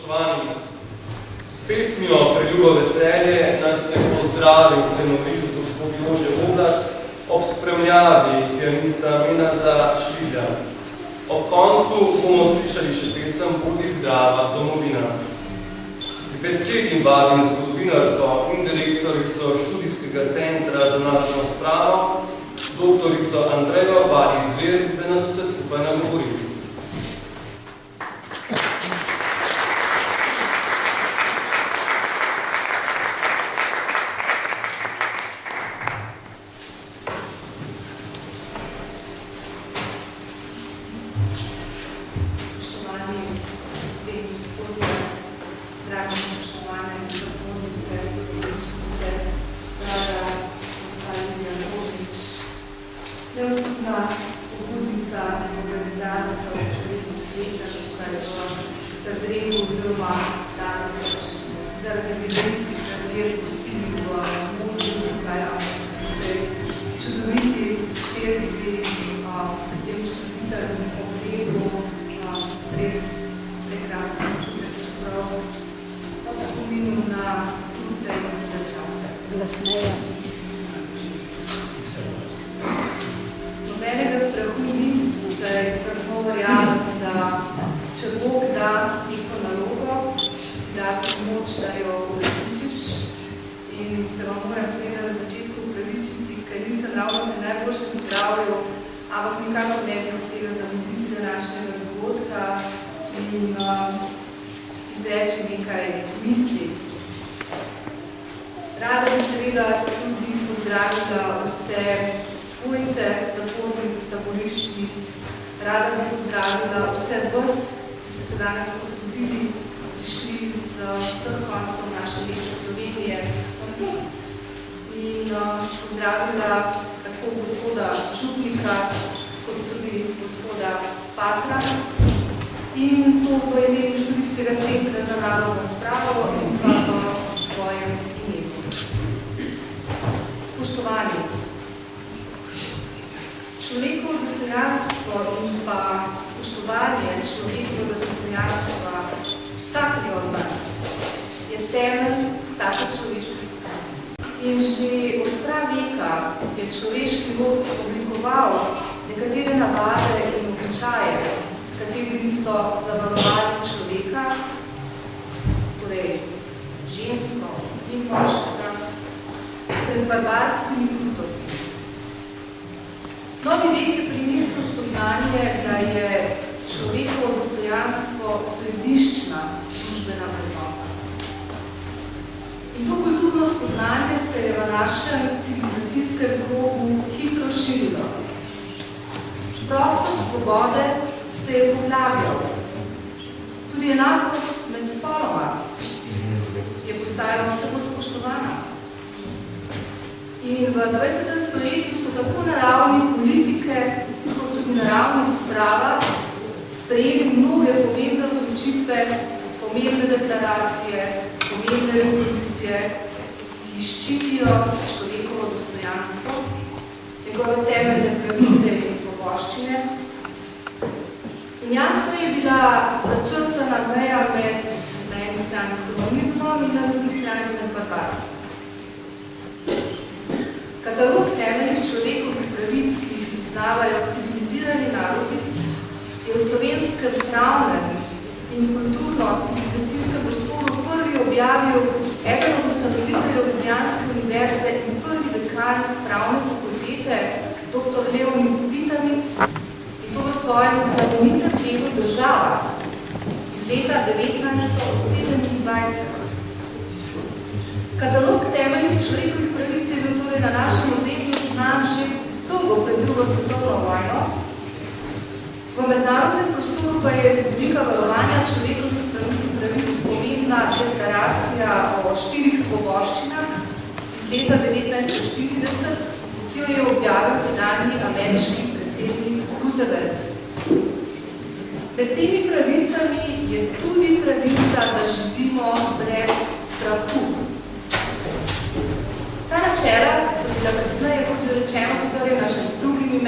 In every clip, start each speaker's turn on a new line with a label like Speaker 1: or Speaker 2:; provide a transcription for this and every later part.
Speaker 1: Spoštovani, s pesmijo Preljubo veselje nas je pozdravil tenorist gospod Jože Oblak ob spremljavi pianista Menada Švilja. Ob koncu bomo slišali še pesem Bodi zdrava domovina. K besedi vabim zgodovinarko in direktorico študijskega centra za narodno spravo, doktorico Andrejo Vali-Zver, da nas vse skupaj nagovori.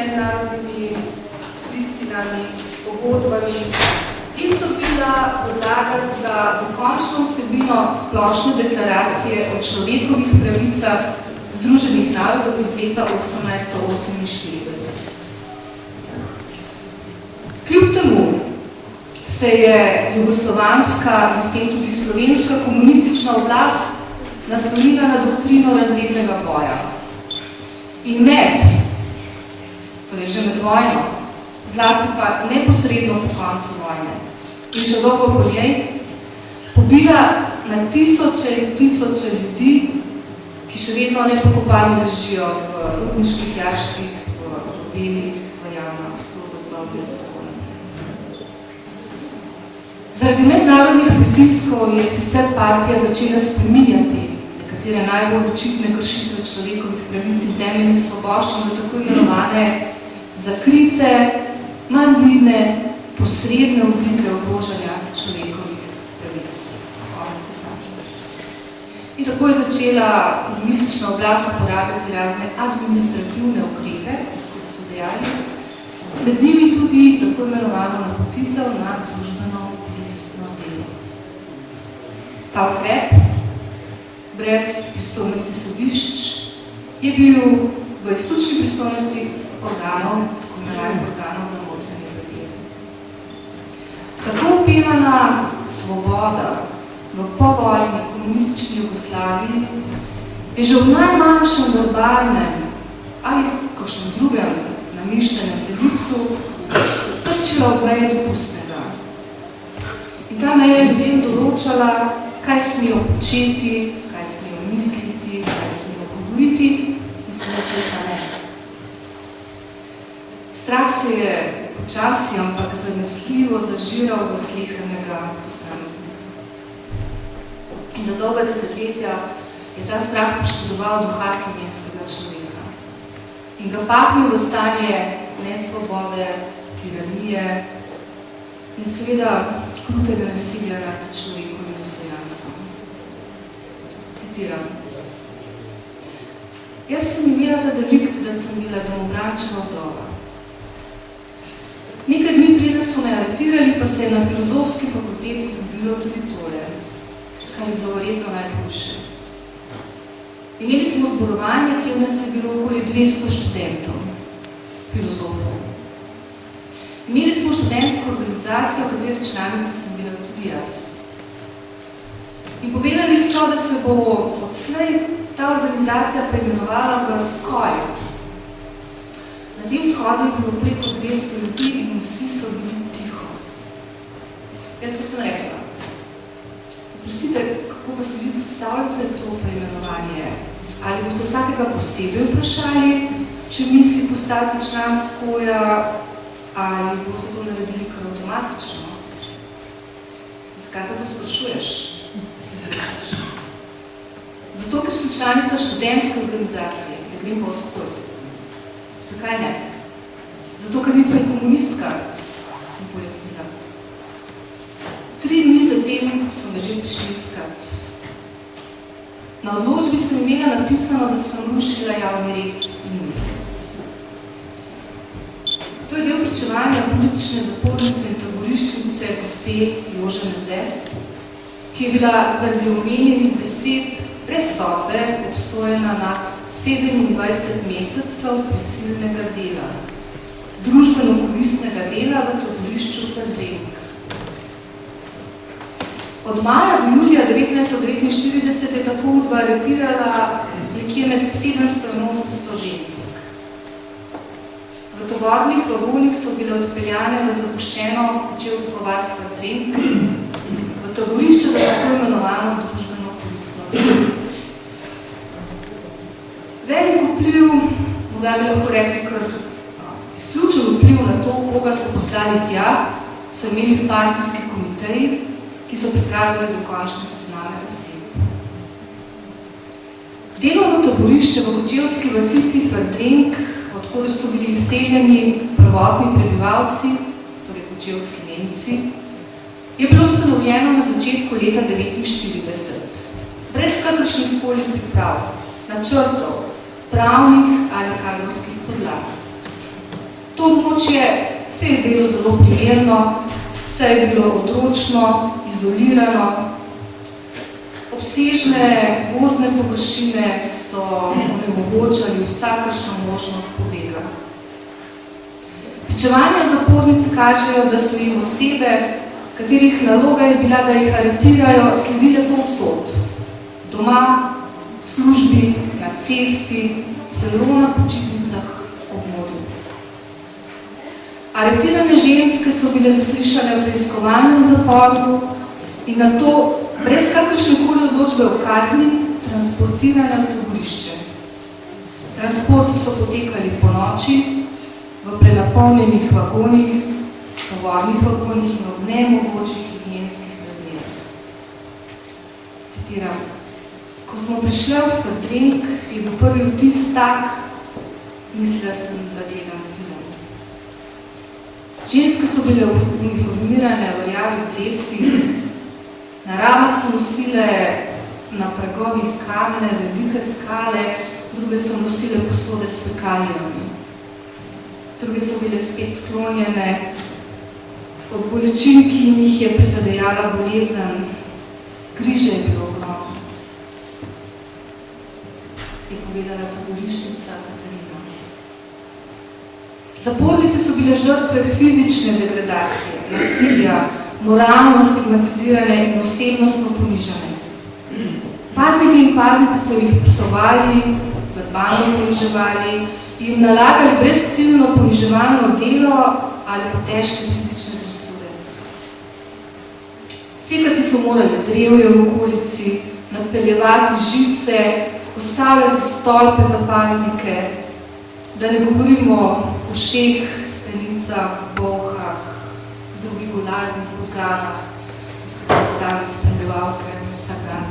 Speaker 2: mednarodnimi listinami, pogodbami in so bili bila podlaga za dokončno vsebino splošne deklaracije o človekovih pravicah Združenih narodov iz leta 1848. Kljub temu se je jugoslovanska in s tem tudi slovenska komunistična oblast naslonila na doktrino razrednega boja. In torej že med vojno, zlasti pa neposredno po koncu vojne in še dolgo po njej, pobila na tisoče in tisoče ljudi, ki še vedno nepokopani ležijo v rudniških jaških, v belih, v jamah, v gozdovih. Zaradi mednarodnih pritiskov je sicer partija začela spreminjati nekatere najbolj očitne kršitve človekovih pravic in temeljnih svoboščin v tako imenovane zakrite, manj vidne, posredne oblike ogrožanja človekovih pravic. In tako je začela komunistična oblast uporabljati razne administrativne ukrepe, kot so dejali, med njimi tudi tako imenovano napotitev na družbeno koristno delo. Ta ukrep, brez pristojnosti sodišč, je bil v izključni pristojnosti organov, tako imenovanih organov za notranje zadeve. Tako opevana svoboda v povojni komunistični Jugoslaviji je že v najmanjšem verbalnem ali kakšnem drugem namišljenem deliktu trčila v meje dopustnega. In ta meja je ljudem določala, kaj smejo početi, kaj smejo misliti, kaj smejo govoriti in se nečesa ne. Strah se je počasi, ampak zanesljivo zažiral v slehernega posameznika. In za dolga desetletja je ta strah poškodoval duha slovenskega človeka in ga pahnil v stanje nesvobode, tiranije in seveda krutega nasilja nad človekovim dostojanstvom. Citiram. Jaz sem imela ta delikt, da sem bila domobrančeva vdova. Nekaj dni preden so me aretirali, pa se je na filozofski fakulteti zgodilo tudi tole, kar je bilo verjetno najboljše. Imeli smo zborovanje, kjer nas je bilo okoli 200 študentov, filozofov. Imeli smo študentsko organizacijo, v kateri članica sem bila tudi jaz. In povedali so, da se bo odslej ta organizacija preimenovala v SKOJ. Na tem shodu je bilo preko 200 ljudi in vsi so bili tiho. Jaz pa sem rekla, oprostite, kako pa se vi predstavljate to preimenovanje? Ali boste vsakega posebej vprašali, če misli postati član SKOJ-a, ali boste to naredili kar avtomatično? Zakaj pa to sprašuješ? Zato, ker sem članica študentske organizacije, ne grem pa v SKOJ. Zakaj ne? Zato, ker nisem komunistka, sem pojasnila. 3 dni zatem so me že prišli iskat. Na odločbi sem imela napisano, da sem rušila javni red in mir. To je del pričevanja politične zapornice in taboriščnice gospe Jože Meze, ki je bila zaradi omenjenih besed brez sodbe obsojena na 27 mesecev prisilnega dela, družbeno koristnega dela v taborišču Ferdrenk. Od maja do julija 1949 je ta pogodba aretirala nekje med 700 in 800 žensk. V tovornih vagonih so bile odpeljane v zapuščeno kočevsko vas Ferdrenk, v taborišče za tako imenovano družbeno koristno delo. Velik vpliv, morda bi lahko rekli kar izključen vpliv na to, koga so poslali tja, so imeli partijski komiteji, ki so pripravili dokončne sezname oseb. Delovno taborišče v kočevski vasici Ferdrenk, odkoder so bili izseljeni prvotni prebivalci, torej kočevski Nemci, je bilo ustanovljeno na začetku leta 1949, brez kakršnih koli priprav, načrtov, pravnih ali kadrovskih podlag. To območje se je zdelo zelo primerno Vse je bilo odročno, izolirano. Obsežne gozdne površine so onemogočali vsakršno možnost pobega. Pričevanja zapornic kažejo, da so jim osebe, katerih naloga je bila, da jih aretirajo, sledile povsod. Doma, v službi, na cesti, celo na počitnicah ob morju. Aretirane ženske so bile zaslišane v preiskovalnem zaporu in nato brez kakršnekoli odločbe o kazni transportirane v taborišče. Transporti so potekali po noči, v prenapolnjenih vagonih, tovornih vagonih in ob nemogočih higienskih razmerah. Citiram: Ko smo prišli v Fadrenk, je bil prvi vtis tak, mislila sem, da gledam film. Ženske so bile uniformirane v rjavih dresih, na ramah so nosile na pregovih kamne, velike skale, druge so nosile posode s fekalijami. Druge so bile spet sklonjene od bolečin, ki jih je prizadejala bolezen. Križe je bilo ogromno, je povedala taborišnica Katarina. Zapornice so bile žrtve fizične degradacije, nasilja, moralno stigmatizirane in osebnostno ponižane. Pazniki in paznice so jih psovali, verbalno poniževali, jim nalagali brezciljno poniževalno delo ali pa težke fizične dresure. Sekati so morali drevje v okolici, napeljevati žice, postavljati stolpe za paznike, da ne govorimo o šeh, stenicah, bolhah, drugih golaznih podganah, ki so predstavili spremljevalke vsak dan.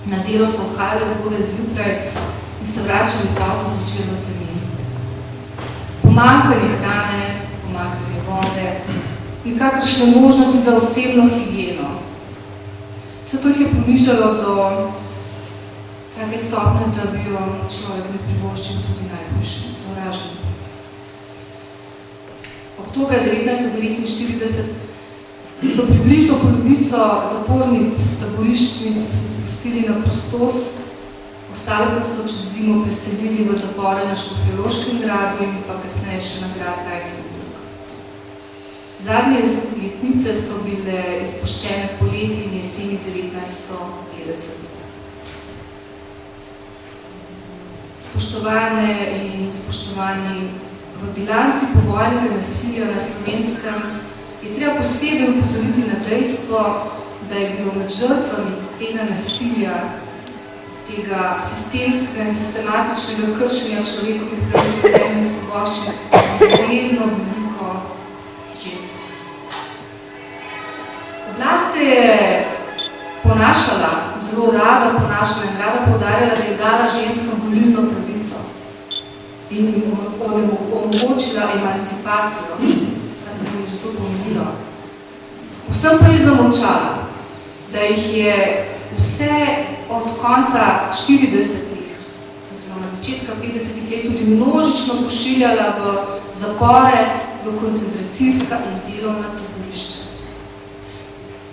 Speaker 2: Na delo so odhajali zgodaj zjutraj in se vračali pozno zvečer v termin. Pomanjkanje hrane, pomanjkanje vode, nikakršne možnosti za osebno higieno. Vse to jih je ponižalo do take stopne, da bi jo človek ne privoščil tudi najboljšim sovražnim. Oktobra 1949 so približno polovico zapornic, taboriščnic spustili na prostost, ostali pa so čez zimo preselili v zapore na Škofjeloškem gradu in pa kasneje še na grad Reichenburg. Zadnje letnice so bile izpuščene poleti in jeseni 1950. Spoštovane in spoštovani, v bilanci povojnega nasilja na Slovenskem je treba posebej upozoriti na dejstvo, da je bilo med žrtvami tega nasilja, tega sistemskega in sistematičnega kršenja človekovih pravic in temeljnih svoboščin izredno veliko žensk. Oblast se je ponašala, zelo rada ponašala in rada poudarjala, da je dala ženskam volilno pravico in jim omogočila emancipacijo, kar bi že to pomenilo. Vsem pa je zamolčala, da jih je vse od konca 40-ih, oziroma začetka 50-ih let tudi množično pošiljala v zapore, v koncentracijska in delovna taborišča.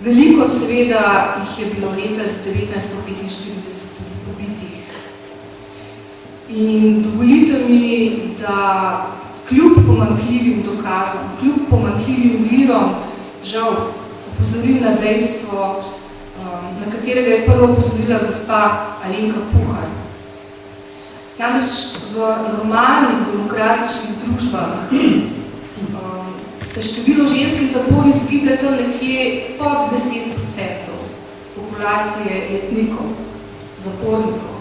Speaker 2: Veliko seveda jih je bilo leta 1945 tudi pobitih. In dovolite mi, da kljub pomanjkljivim dokazom, kljub pomanjkljivim virom, žal opozorim na dejstvo, na katerega je prvo opozorila gospa Alenka Puhar. Namreč v normalnih demokratičnih družbah se število ženskih zapornic giblje tam nekje pod 10% populacije etnikov, zapornikov.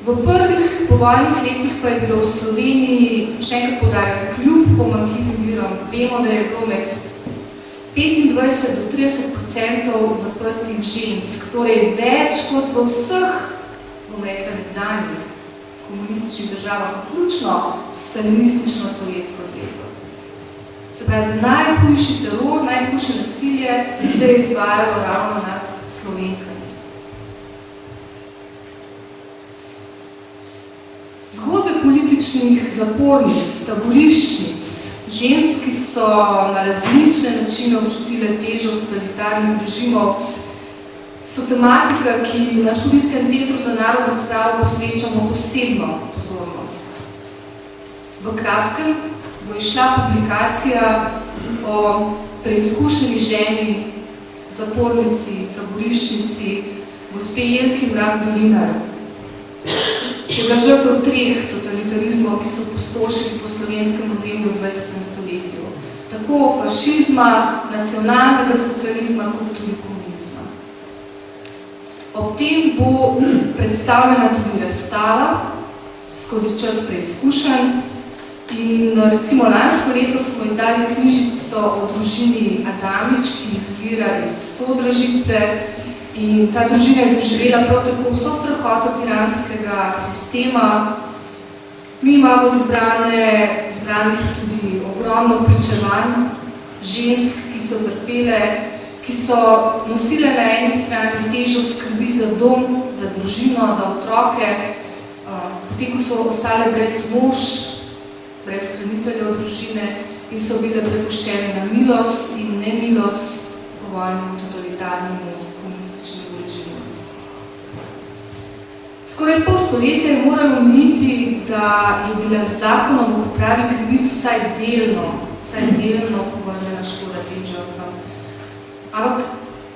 Speaker 2: V prvih povojnih letih pa je bilo v Sloveniji, še enkrat poudarjam, kljub pomanjkljivim virom, vemo, da je bilo med 25 do 30% zaprtih žensk, torej več kot v vseh, bom rekla, nekdanjih komunističnih državah, vključno stalinistično Sovjetsko zvezo. Se pravi, najhujši teror, najhujše nasilje se je izvajalo ravno nad Slovenkami. Zgodbe političnih zapornic, taboriščnic, žensk, ki so na različne načine občutile težo totalitarnih režimov, so tematika, ki na študijskem centru za narodno spravo posvečamo posebno pozornost. V kratkem bo išla publikacija o preizkušeni ženi, zapornici, taboriščnici, gospe Jelki Mrak-Dolinar, ki je bila žrtev 3 totalitarizmov, ki so pustošili po slovenskem ozemlju v 20. stoletju. Tako fašizma, nacionalnega socializma, kot tudi komunizma. Ob tem bo predstavljena tudi razstava skozi čas preizkušenj. In recimo lansko leto smo izdali knjižico o družini Adamič, ki izvira iz Sodražice, in ta družina je doživela prav tako vso strahoto tiranskega sistema. Mi imamo zbranih tudi ogromno pričevanj žensk, ki so trpele, ki so nosile na eni strani težo skrbi za dom, za družino, za otroke, potem ko so ostale brez mož, brez hraniteljev družine in so bile prepuščene na milost in nemilost povojnemu totalitarnemu komunističnemu režimu. Skoraj pol stoletja je moralo miniti, da je bila z zakonom o popravi krivic vsaj delno povrnjena škoda tem žrtvam. Ampak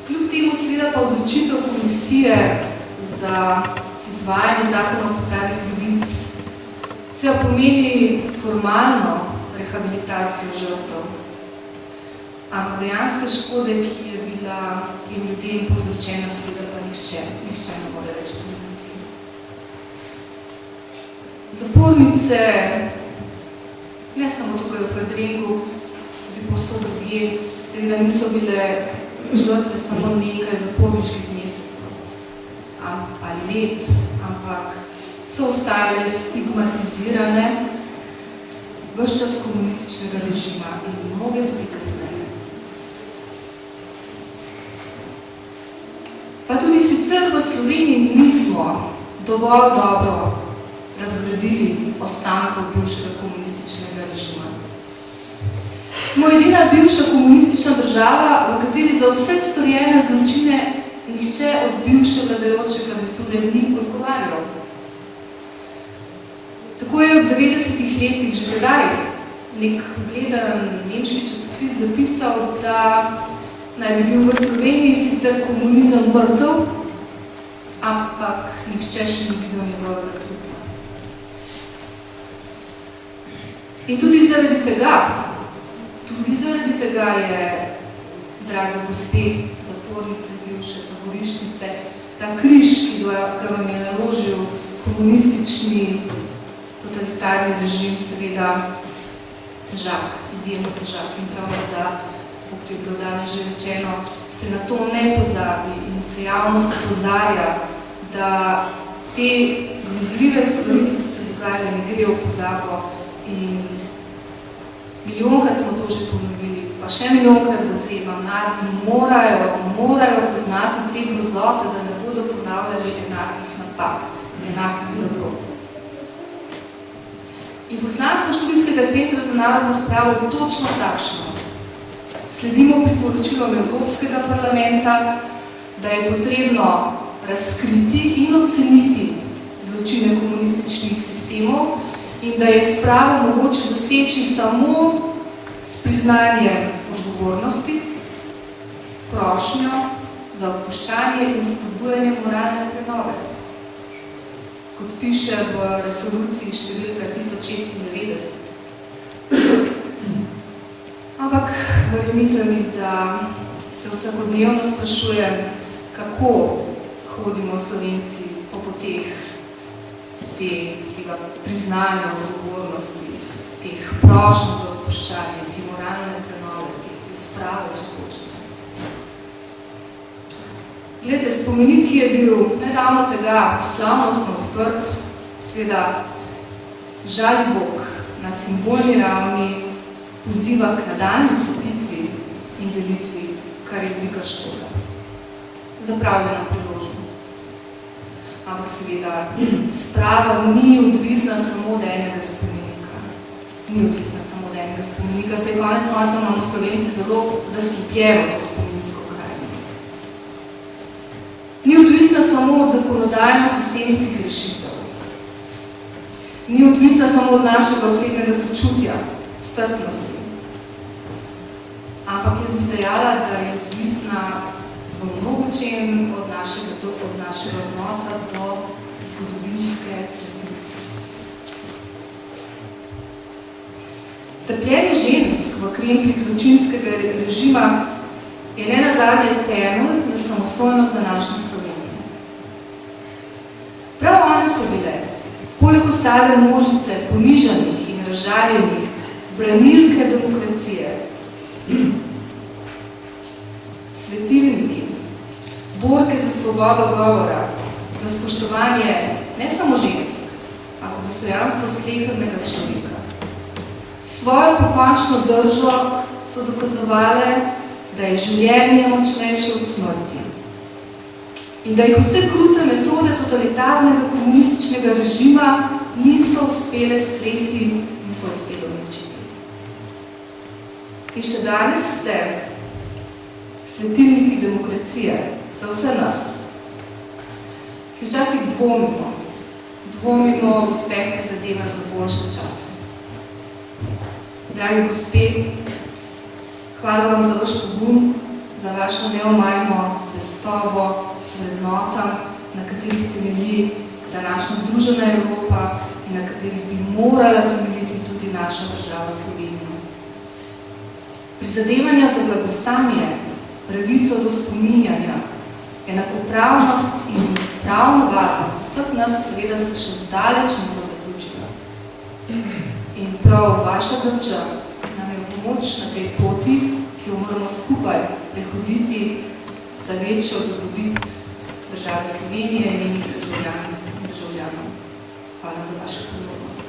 Speaker 2: kljub temu seveda pa odločitev komisije za izvajanje zakona o popravi krivic seveda pomeni formalno rehabilitacijo žrtev. Ampak dejanske škode, ki je bila tem ljudem povzročena, seveda pa nihče ne more več pomeniti. Zapornice, ne samo tukaj v Fredrengu, tudi povsod drugje, seveda niso bile žrtve samo nekaj zaporniških mesecev ali let, ampak so ostajale stigmatizirane ves čas komunističnega režima in mnoge tudi kasneje. Pa tudi sicer v Sloveniji nismo dovolj dobro razgradili ostankov bivšega komunističnega režima. Smo edina bivša komunistična država, v kateri za vse storjene zločine nihče od bivše vladajoče garniture ni odgovarjal. Tako je v 90-ih letih že tedaj nek ugleden nemški časopis zapisal, da naj bi bil v Sloveniji sicer komunizem mrtev, ampak nihče še ni videl njegovega trupla. In tudi zaradi tega je, drage gospe, zapornice, bivše taborišnice, ta križ, ki ga vam je naložil komunistični totalitarni režim, seveda težak, izjemno težak. In prav, da, kot je bilo danes že rečeno, se na to ne pozabi in se javnost opozarja, da te grozljive stvari, ki so se dogajale, ne grejo v pozabo. In milijonkrat smo to že ponovili, pa še milijonkrat bo treba, mladi morajo poznati te grozote, da ne bodo ponavljali enakih napak, enakih zavrot. In poslanstvo študijskega centra za narodno spravo je točno takšno. Sledimo priporočilom Evropskega parlamenta, da je potrebno razkriti in oceniti zločine komunističnih sistemov in da je spravo mogoče doseči samo s priznanjem odgovornosti, prošnjo za odpuščanje in spodbujanje moralne prenove. Kot piše v resoluciji številka 1096. Ampak verjemite mi, da se vsakodnevno sprašujem, kako hodimo Slovenci po poteh tega priznanja odgovornosti, teh prošenj za odpuščanje, te moralne prenove, te sprave, če hočete. Glede, spomenik, ki je bil nedavno tega slavnostno odprt, seveda Žalibok na simbolni ravni poziva k nadaljnji cepitvi in delitvi, kar je velika škoda. Zapravljena priložnost. Ampak seveda sprava ni odvisna samo od enega spomenika. Ni odvisna samo od enega enega spomenika. Zdaj konec konca imamo Slovenci zelo zaslepljeno to spominsko krajino. Ni odvisna samo od zakonodajno-sistemskih rešitev. Ni odvisna samo od našega osebnega sočutja, strpnosti. Ampak jaz bi dejala, da je odvisna v mnogočem od našega odnosa do zgodovinske resnice. Trpljenje žensk v krempljih zločinskega režima je nenazadnje temelj za samostojnost današnje Slovenije. Prav one so bile, poleg ostale množice ponižanih in razžaljenih, branilke demokracije, svetilniki, borke za svobodo govora, za spoštovanje ne samo žensk, ampak dostojanstvo slehernega človeka. Svojo pokončno držo so dokazovale, da je življenje močnejše od smrti in da jih vse krute metode totalitarnega komunističnega režima niso uspele streti, niso uspele uničiti. In še danes ste svetilniki demokracije za vse nas, ki včasih dvomimo uspeh prizadeva za boljše čase. Dragi gospe, hvala vam za vaš pogum, za vašo neomajno zvestobo vrednotam, na katerih temelji današnja združena Evropa in na katerih bi morala temeljiti tudi naša država Slovenija. Prizadevanja za blagostanje, pravico do spominjanja, enakopravnost in pravno varnost vseh nas seveda se še zdaleč niso zaključila. In prav vaša drža nam je pomoč na tej poti, ki jo moramo skupaj prehoditi za večjo dobrobit države Slovenije in njenih državljanov. Hvala za vašo pozornost.